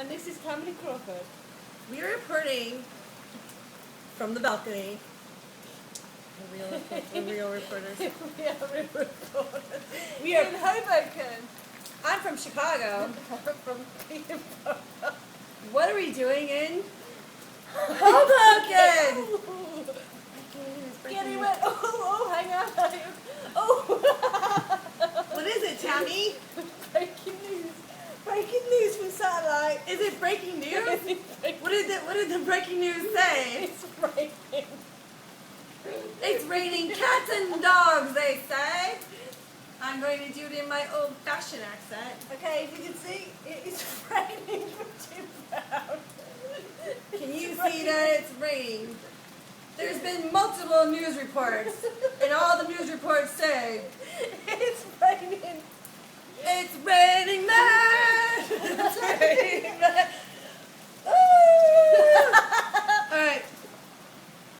And this is Cameron Crawford. We are reporting from the balcony. We're real reporters. We are reporters. We are. In Hoboken. I'm from Chicago. From Peterborough. What are we doing in Hoboken? Getting wet. Oh, hang on. Oh. What is it, Tammy? Breaking news. Breaking news from satellite. Is it breaking news? What did the breaking news say? It's raining. It's raining cats and dogs, they say. I'm going to do it in my old-fashioned accent. Okay, if you can see, it is raining pretty bad. Can you see that it's raining? There's been multiple news reports, and all the news reports say, It's raining. it's raining there!